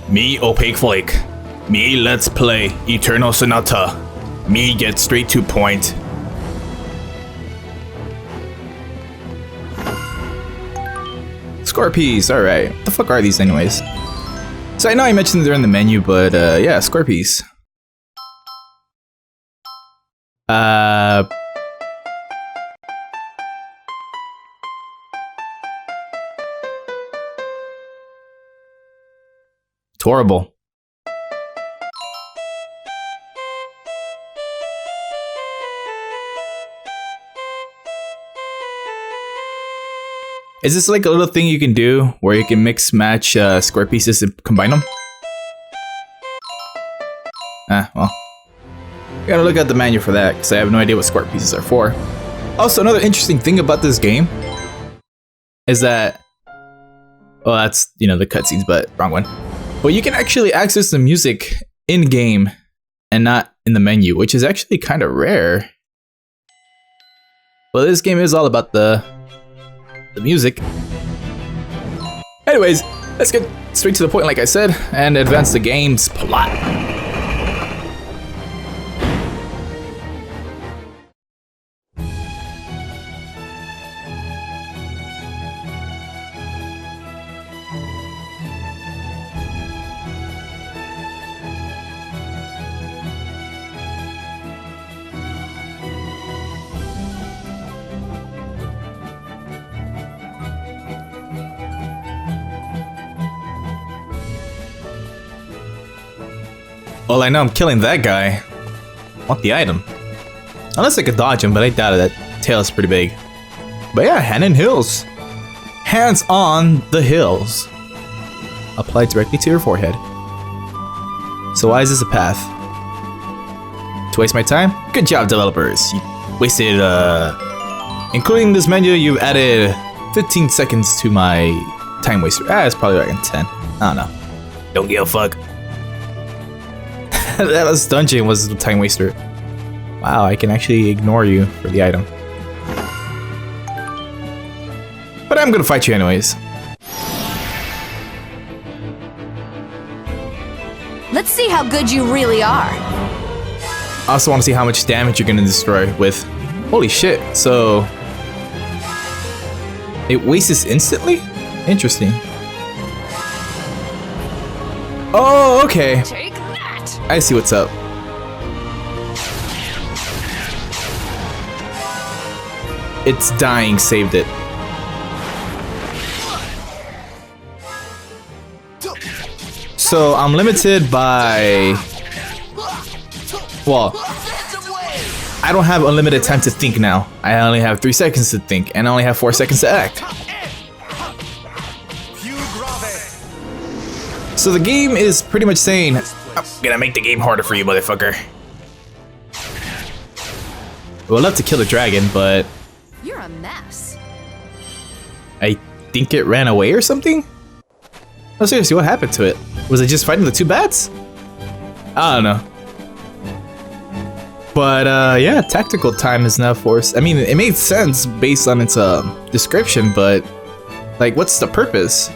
Me, Opaque Flake. Me, let's play Eternal Sonata. Me, get straight to point. Scorpies, alright. What the fuck are these anyways? So I know I mentioned they're in the menu, but yeah, Scorpies. It's horrible. Is this like a little thing you can do where you can mix match square pieces and combine them? Well. You gotta look at the menu for that because I have no idea what square pieces are for. Also, another interesting thing about this game is that, well, that's, you know, the cutscenes, but wrong one. But you can actually access the music in game and not in the menu, which is actually kind of rare. But this game is all about the music. Anyways, let's get straight to the point, like I said, and advance the game's plot. Well, I know I'm killing that guy. I want the item. Unless I could dodge him, but I doubt it. That tail is pretty big. But yeah, hand in hills. Hands on the hills. Apply directly to your forehead. So why is this a path? To waste my time? Good job, developers. You wasted, including this menu, you've added 15 seconds to my time waster. It's probably like 10. I don't know. Don't give a fuck. That last dungeon was the time waster. Wow, I can actually ignore you for the item. But I'm gonna fight you anyways. Let's see how good you really are. I also want to see how much damage you're gonna destroy with. Holy shit, so it wastes instantly? Interesting. Oh, okay. Take that. I see what's up. It's dying saved it. So I'm limited by, well, I don't have unlimited time to think now. I only have 3 seconds to think, and I only have 4 seconds to act. So the game is pretty much saying, I'm gonna make the game harder for you, motherfucker. I would love to kill the dragon, but You're a mess. I think it ran away or something? Oh, seriously, what happened to it? Was it just fighting the 2 bats? I don't know. But, yeah, tactical time is now forced. I mean, it made sense based on its, description, but, like, what's the purpose?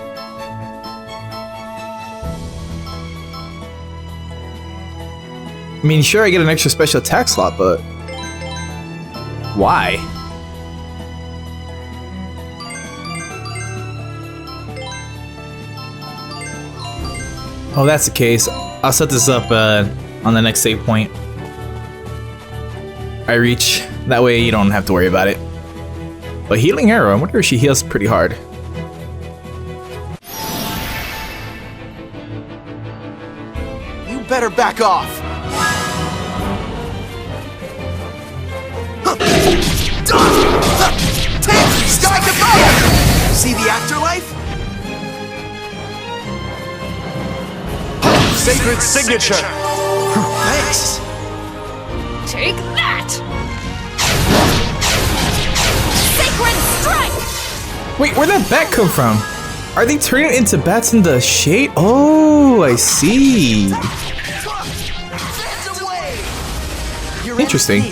I mean, sure, I get an extra special attack slot, but why? Oh, that's the case. I'll set this up on the next save point. I reach. That way you don't have to worry about it. But healing arrow, I wonder if she heals pretty hard. You better back off. Sky above! See the afterlife? Sacred signature! Thanks! Take that! Sacred strike! Wait, where'd that bat come from? Are they turning into bats in the shade? Oh, I see. Interesting.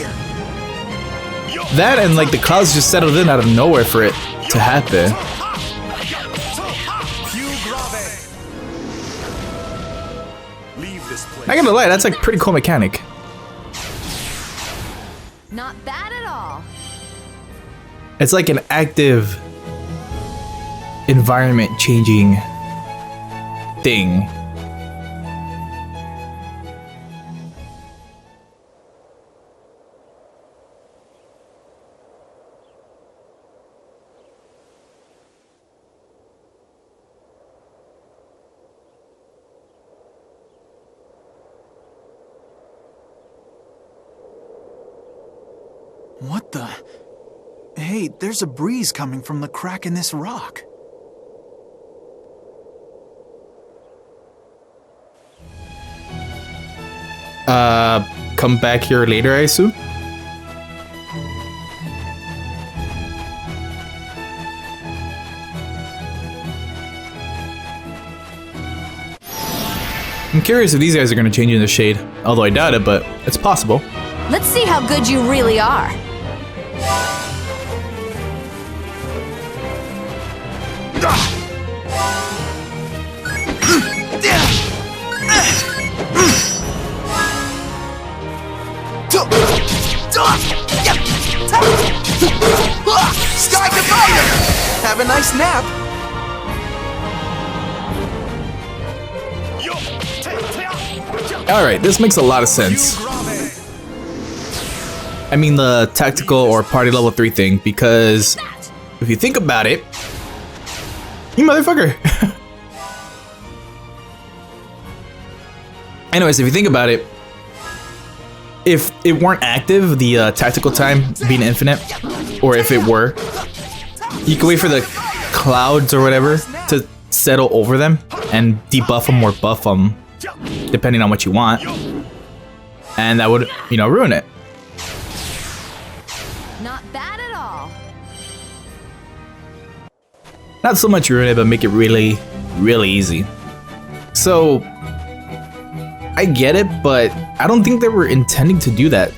That and like the clouds just settled in out of nowhere for it to happen. this place. Not gonna lie, that's like pretty cool mechanic. Not bad at all. It's like an active environment changing thing. What the? Hey, there's a breeze coming from the crack in this rock. Come back here later, I assume? I'm curious if these guys are gonna change in the shade, although I doubt it, but it's possible. Let's see how good you really are. Sky Divider! Have a nice nap. Alright, this makes a lot of sense. I mean the tactical or party level 3 thing, because if you think about it, you motherfucker. Anyways, if you think about it, if it weren't active, the tactical time being infinite, or if it were, you can wait for the clouds or whatever to settle over them and debuff them or buff them, depending on what you want, and that would, you know, ruin it. Not bad at all. Not so much ruin it, but make it really, really easy. So, I get it, but I don't think they were intending to do that.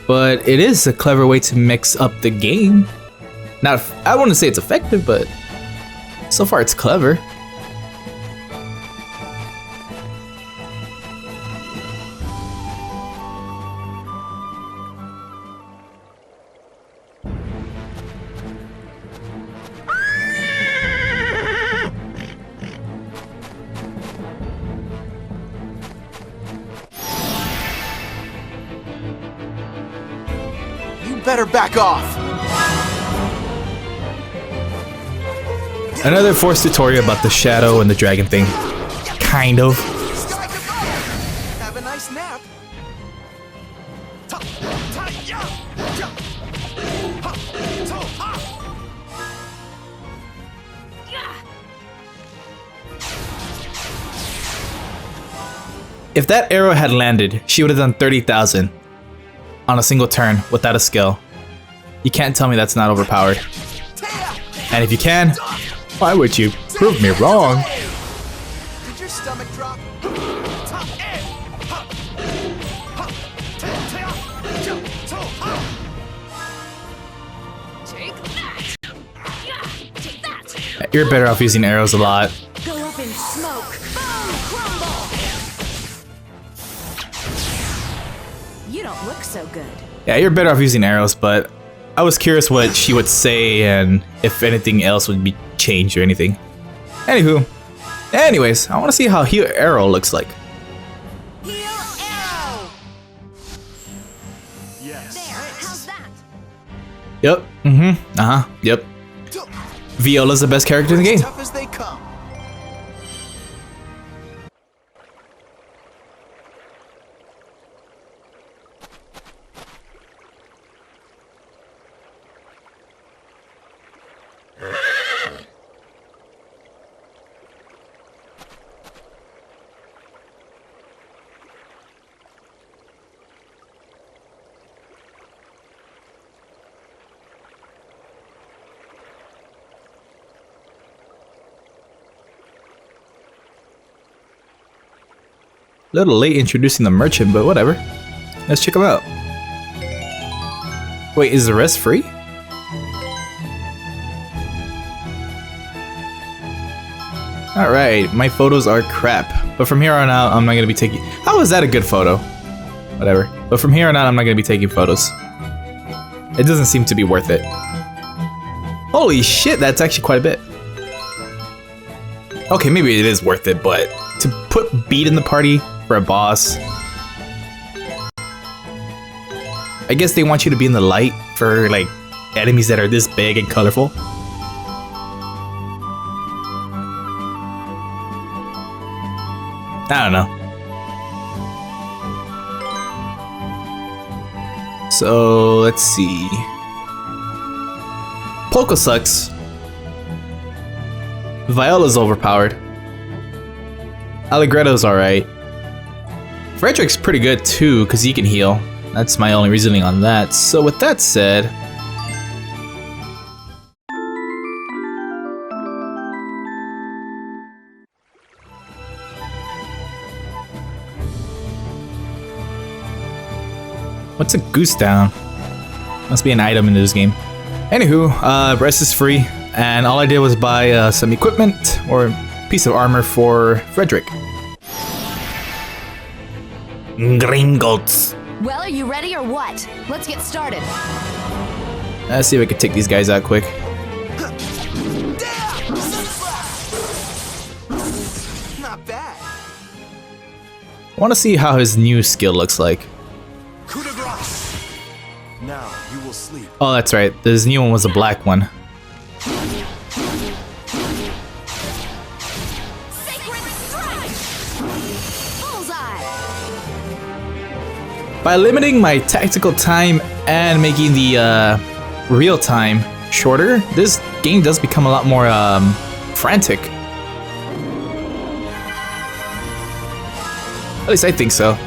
But it is a clever way to mix up the game. Not, I wouldn't say it's effective, but so far it's clever. Better back off. Another forced tutorial about the shadow and the dragon thing. Kind of. Sky Divider! Have a nice nap. If that arrow had landed, she would have done 30,000 on a single turn without a skill. You can't tell me that's not overpowered. And if you can, why would you prove me wrong? Did your stomach drop? Take that. Take that. You're better off using arrows a lot. Go up in smoke. Boom, crumble. You don't look so good. Yeah, you're better off using arrows, but I was curious what she would say and if anything else would be changed or anything. Anywho, anyways, I want to see how Heal Arrow looks like. Heal arrow. Yes. There. How's that? Yep. Yep. Viola's the best character in the game. Tough as they come. A little late introducing the merchant, but whatever. Let's check him out. Wait, is the rest free? Alright, my photos are crap. But from here on out, I'm not gonna be taking... How is that a good photo? Whatever. But from here on out, I'm not gonna be taking photos. It doesn't seem to be worth it. Holy shit, that's actually quite a bit. Okay, maybe it is worth it, but to put beat in the party for a boss... I guess they want you to be in the light for, like, enemies that are this big and colorful. I don't know. So, let's see. Polka sucks. Viola's overpowered. Allegretto's alright. Frederick's pretty good too, because he can heal. That's my only reasoning on that. So with that said... What's a goose down? Must be an item in this game. Anywho, rest is free, and all I did was buy some equipment or a piece of armor for Frederick. Gringotts. Well, are you ready or what? Let's get started. Let's see if I can take these guys out quick. Not bad. I want to see how his new skill looks like. Coup de grace. Now you will sleep. Oh, that's right. This new one was a black one. Sacred strike! Bullseye! By limiting my tactical time and making the real time shorter, this game does become a lot more frantic. At least I think so.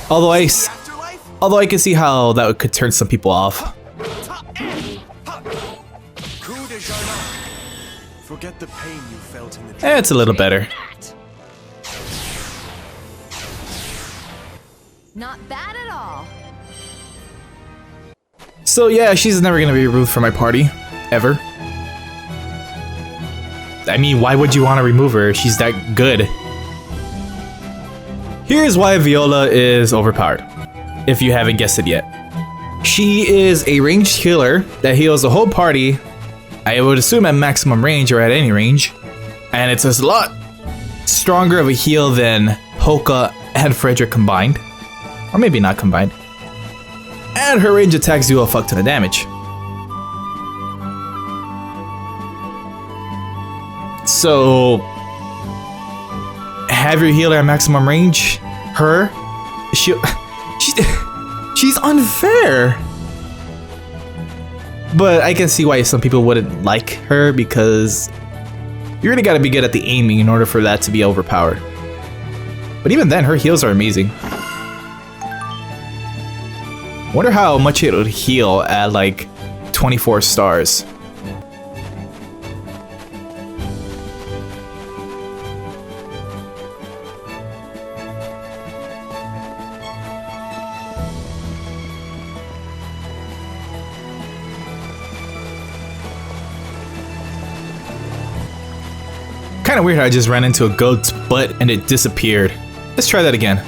Although I can see how that could turn some people off. Forget the pain you felt in the It's a little better. Not bad at all. So yeah, she's never gonna be removed from my party, ever. I mean, why would you want to remove her? She's that good. Here's why Viola is overpowered, if you haven't guessed it yet. She is a ranged healer that heals the whole party, I would assume at maximum range or at any range, and it's a lot stronger of a heal than Polka and Frederick combined, or maybe not combined. And her range attacks do a fuck ton of damage. So, have your healer at maximum range. Her, she's unfair. But I can see why some people wouldn't like her, because you really gotta be good at the aiming in order for that to be overpowered. But even then, her heals are amazing. Wonder how much it would heal at like 24 stars. Kinda weird how I just ran into a goat's butt and it disappeared. Let's try that again.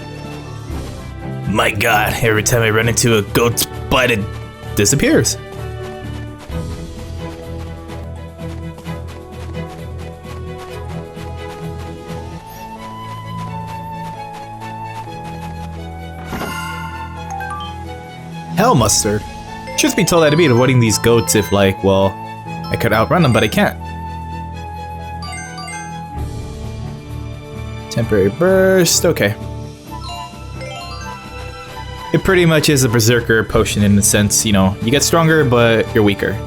My god, every time I run into a goat's butt, it disappears. Hell mustard. Truth be told, I'd be avoiding these goats if, like, well, I could outrun them, but I can't. Temporary burst, okay. It pretty much is a berserker potion in the sense, you know, you get stronger, but you're weaker.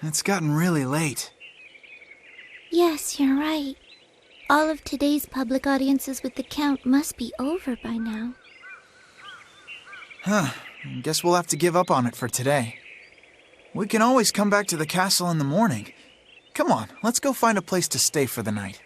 It's gotten really late. Yes, you're right. All of today's public audiences with the Count must be over by now. Huh. Guess we'll have to give up on it for today. We can always come back to the castle in the morning. Come on, let's go find a place to stay for the night.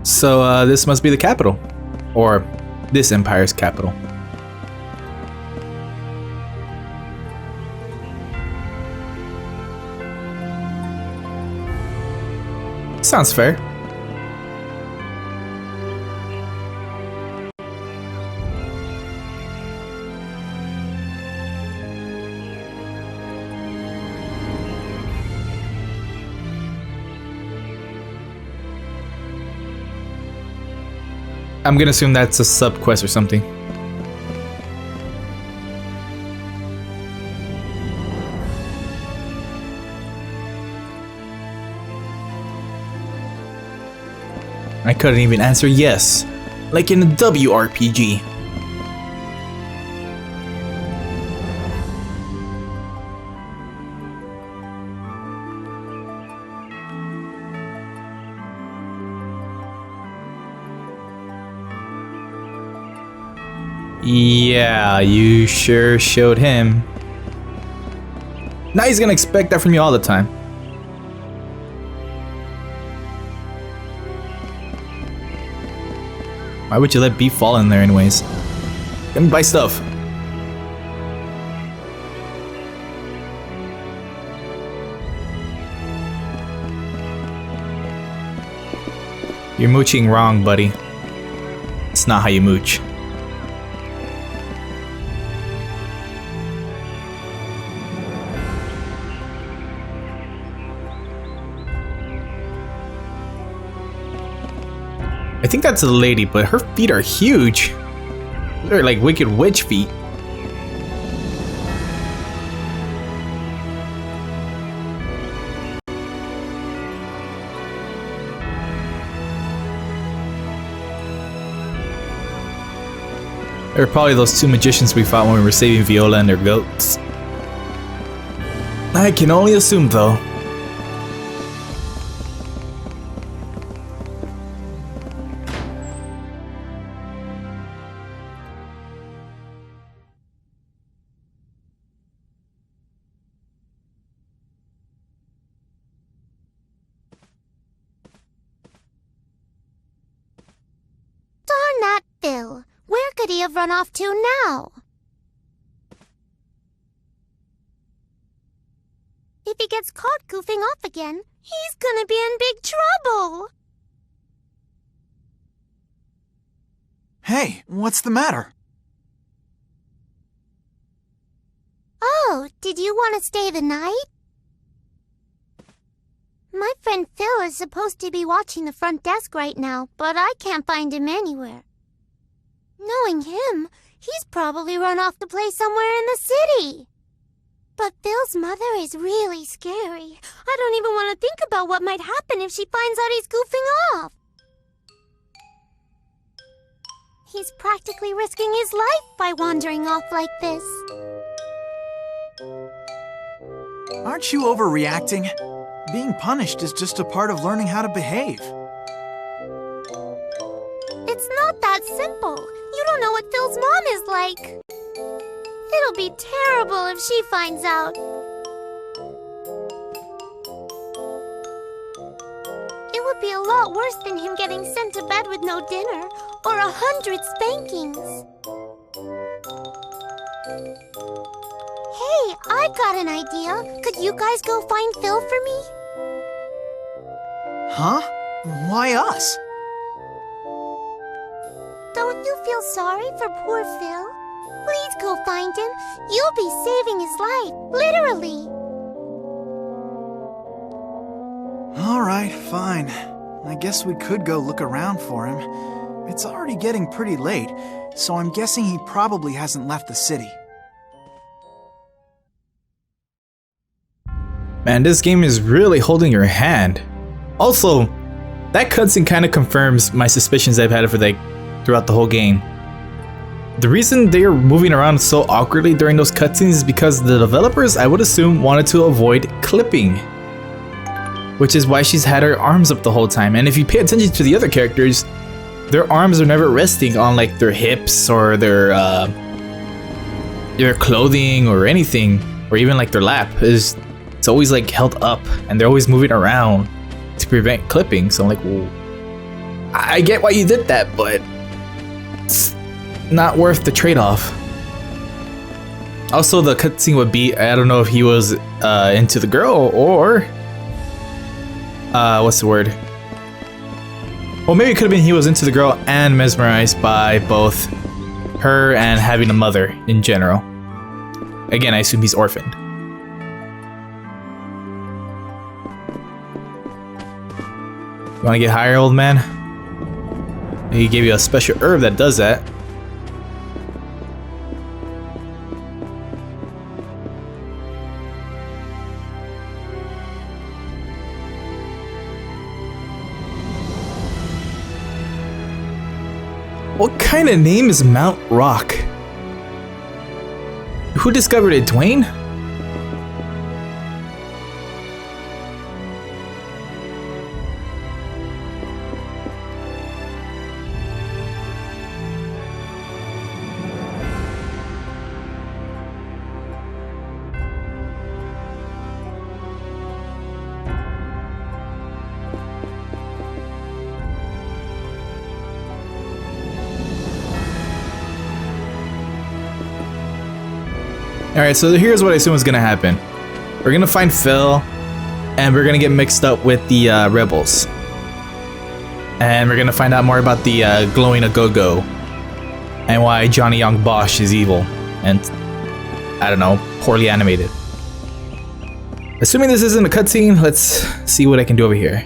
So, this must be the capital. Or this empire's capital. Sounds fair. I'm gonna assume that's a sub quest or something. I couldn't even answer yes, like in a WRPG. Yeah, you sure showed him. Now he's gonna expect that from you all the time. Why would you let B fall in there anyways? Let me buy stuff. You're mooching wrong, buddy. It's not how you mooch. I think that's a lady, but her feet are huge. They're like Wicked Witch feet. They're probably those two magicians we fought when we were saving Viola and their goats. I can only assume though. Darn that Phil! Where could he have run off to now? If he gets caught goofing off again, he's gonna be in big trouble! Hey, what's the matter? Oh, did you want to stay the night? My friend Phil is supposed to be watching the front desk right now, but I can't find him anywhere. Knowing him, he's probably run off to play somewhere in the city. But Phil's mother is really scary. I don't even want to think about what might happen if she finds out he's goofing off. He's practically risking his life by wandering off like this. Aren't you overreacting? Being punished is just a part of learning how to behave. It's not that simple. You don't know what Phil's mom is like. It'll be terrible if she finds out. It would be a lot worse than him getting sent to bed with no dinner or 100 spankings. Hey, I got an idea. Could you guys go find Phil for me? Huh? Why us? Don't you feel sorry for poor Phil? Please go find him. You'll be saving his life, literally. All right, fine. I guess we could go look around for him. It's already getting pretty late, so I'm guessing he probably hasn't left the city. Man, this game is really holding your hand. Also, that cutscene kind of confirms my suspicions I've had for like throughout the whole game. The reason they're moving around so awkwardly during those cutscenes is because the developers, I would assume, wanted to avoid clipping. Which is why she's had her arms up the whole time. And if you pay attention to the other characters, their arms are never resting on like their hips or their clothing or anything, or even like their lap. It's always like held up, and they're always moving around to prevent clipping. So I'm like, well, I get why you did that, but it's not worth the trade-off. Also, the cutscene would be, I don't know if he was into the girl or what's the word? Well, maybe it could have been he was into the girl and mesmerized by both her and having a mother in general. Again, I assume he's orphaned. You wanna get higher, old man? He gave you a special herb that does that. What kind of name is Mount Rock? Who discovered it, Dwayne? Alright, so here's what I assume is gonna happen. We're gonna find Phil, and we're gonna get mixed up with the rebels. And we're gonna find out more about the glowing Agogo, and why Johnny Young Bosch is evil, and I don't know, poorly animated. Assuming this isn't a cutscene, let's see what I can do over here.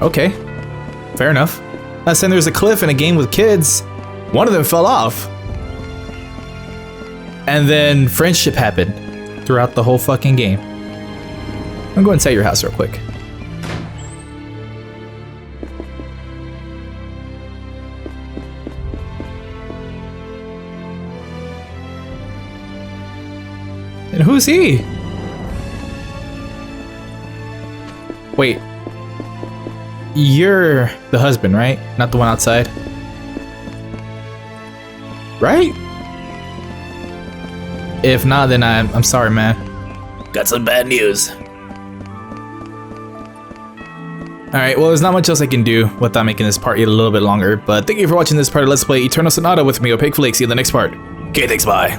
Okay, fair enough. Last time there was a cliff in a game with kids, one of them fell off. And then friendship happened throughout the whole fucking game. I'm going inside your house real quick. And who's he? Wait. You're the husband, right? Not the one outside? Right? If not, then I'm sorry, man. Got some bad news. Alright, well, there's not much else I can do without making this part a little bit longer, but thank you for watching this part of Let's Play Eternal Sonata with me, Opaque Flake. See you in the next part. Okay, thanks, bye.